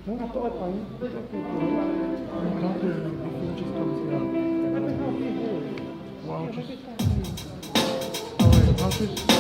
Non 갔다 왔다. Doctor, if you just come see out. Wow, just. Alright, I'll just.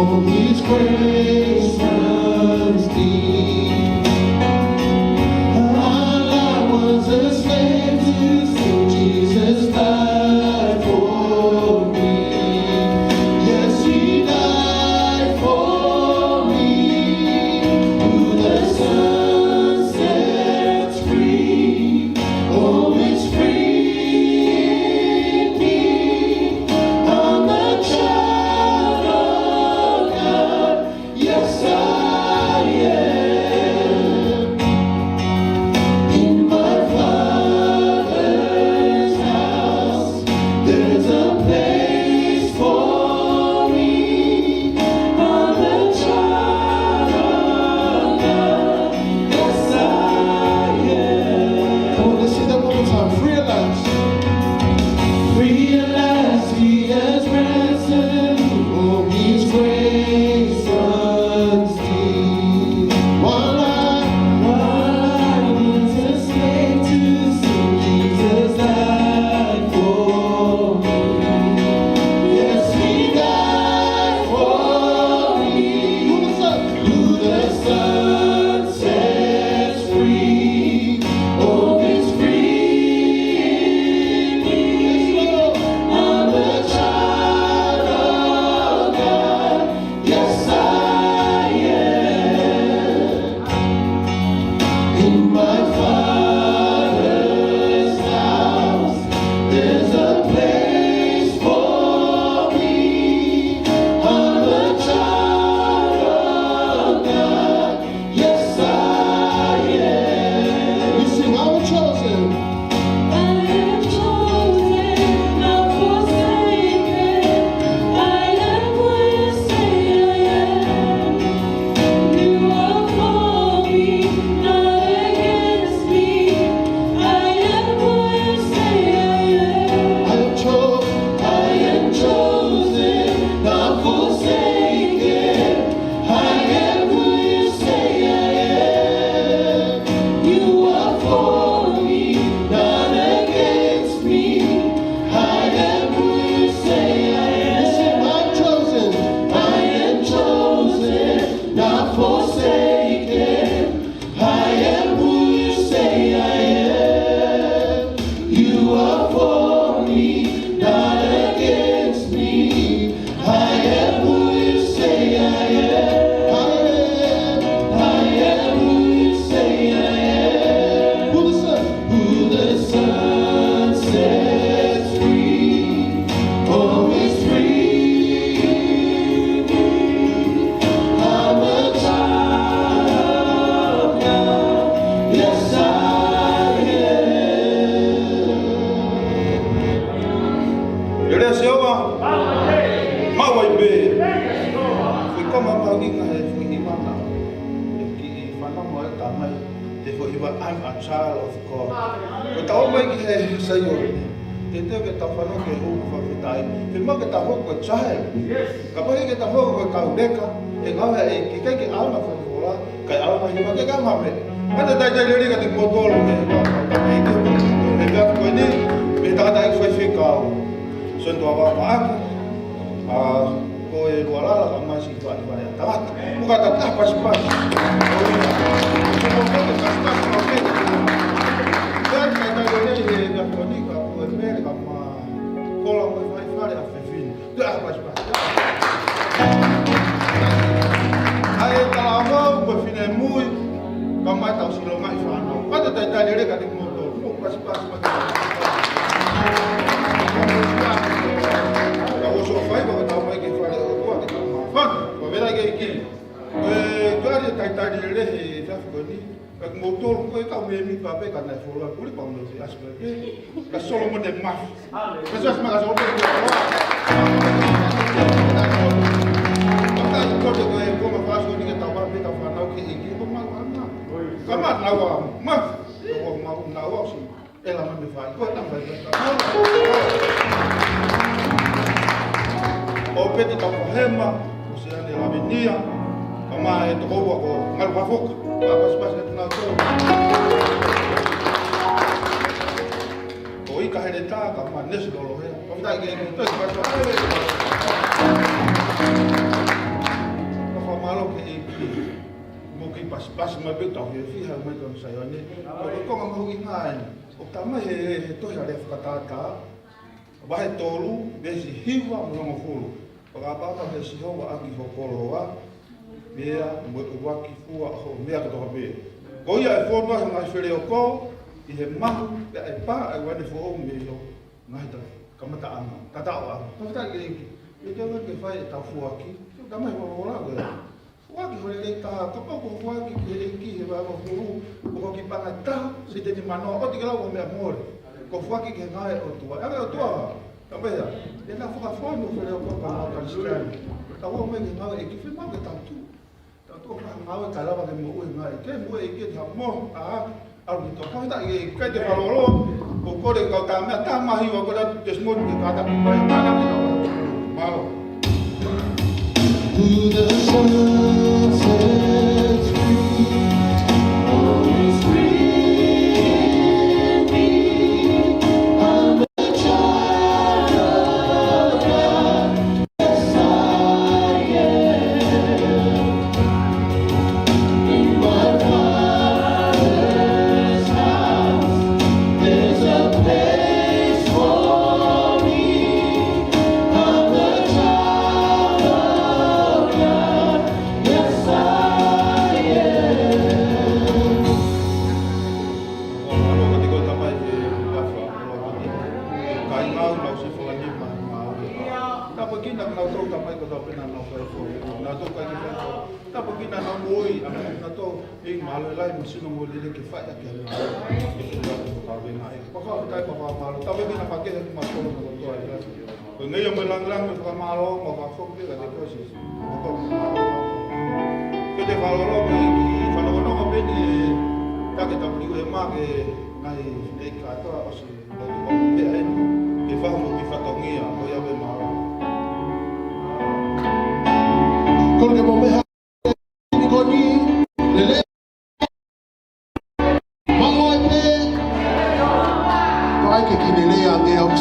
Oh, His grace runs deep. While I was a slave to sin, Jesus died for me. Yes, He died for me. Who the Son sets free, oh, it's free indeed. I'm a child of God. Yes, I am. In my Father's house, there's a place for me. I'm a child of God. Yes, I am. Come on, let's sing that one more time. Free at last. Free at last, He has ransomed me. Oh, His grace runs deep. While I was a slave to sin, Jesus died for me. Yes, He died for me. Who the Son sets free, oh, is free indeed. I'm a child of God. Yes, I am. In my Father's house, there's a place for me. I'm a child of God. Yes, I am. We sing, I'm chosen. I am chosen, not forsaken. I am who You say I am. You are for me, not against me. I am who You say I am. I am chosen, not forsaken. I am who You say I am. You are for me, not against me. I am who You say I am. I'm chosen, not forsaken. I am who You say I am. You are for me, not against me. I am who You say I am. I am who You say I am. Who the Son sets free, oh, is free indeed. I'm a child of God. Yes, I am. Yule sewa mawa ibe fikoma maginga he fikimana ki fana mo ta mai te fo iba I'm a child of God ko ta o mai ki he sayo te te ke ta fana ke o fa fitai te ma ke ta ho ko child ka pa ke ta ho ko ka deka e ga e ki ke alma fa fola ka alma hi ma ke ga ma me ata ta ja le ka te mo tolo me ka me ke e ga ko ni me ta ta fa fica son tua bapa ko e wala la masih tu ada banyak tamat bukan tak pas pas dan kita ini dah koni ko mer kama kola ko fai fare a fefin dah pas pas ai kalama ko fine mui kama tau silo mai fano pada tai dere ka tik motor pas pas so fai ba ta mai ke fare ko ta ma fan ko vera ke ki gari tai tai le he ta ko ni ka motor ko ka me mi pa pe ka na fo la puri pa no se aspe ka solo mo de ma ka so ma ka so de ko ta ko de ko ma fa so ni ka ta ba pe ka fa na ke ki ko ma na ka ma na wa ma ko ma na wa si ela ma me fa ko ta fa o peti ka hema o se ane la venia kama e to ko ngal pa foka pa pas pas na to o i ka hele ta ka ma nes do lo he o ta ke to pas pas pas mai pe tau he fi ha mai kon sai oni ko ma ho ngai o ta mai he to ya le fatata wa he tolu be si hiwa mo mo fulu o ga ba ta he si ho wa aki ho kolo wa mea mo wa ki fu ho mea ka to be ko ia e fo no mai fere o ko i he mahu e pa e wani fo o me yo ngai ta kamata ana tata wa ta ke e te wa ke fai ta fu aki ta mai mo la ga waki hore le ta kapa ko waki ke ki he ba ko ko ki pa ta se te ni mano o ti kala o me amor ko waki ke ngai o tua ave o tua ta be ya e na foka fo no fere ko ka ka scan ta o me ke ngai e ki fe ma ke ta tu ka ngai ka la ba ke mo o ngai ke mo e ke ta mo a au ni to ka ta e ke te pa lo ko le ka ta me ta ma hi wa ko da te smo ke ka ta pa ta ka malo To the sun sets free, Holy Spirit, me. I'm a child of God, yes I am. In my Father's house, there's a place for me. I'm a child of God, yes I am. o malo ka ti ko ta mai e wa fa kai mau na se fo ni ma ta po kina na to ta mai ko ta pena na fo na to ka ki fa ta po kina na moi na to e malo lai mo sino mo le ke fa ya ke na ka be na e pa ka ta pa malo ta be na pa ke ma ko no to ai ko ngai mo lang lang mo ka malo mo ka fo ke ka de ko si ko malo ke te fa lo ko ki fa lo no ko be ni ta ke ta pri e ma ke ngai e ka to o si mo ko be ai ke fa mo ki fa to ngia ko ya be malo Con que mo me ha ni ko ni le le ma mo pe ko ai ke ki le le ya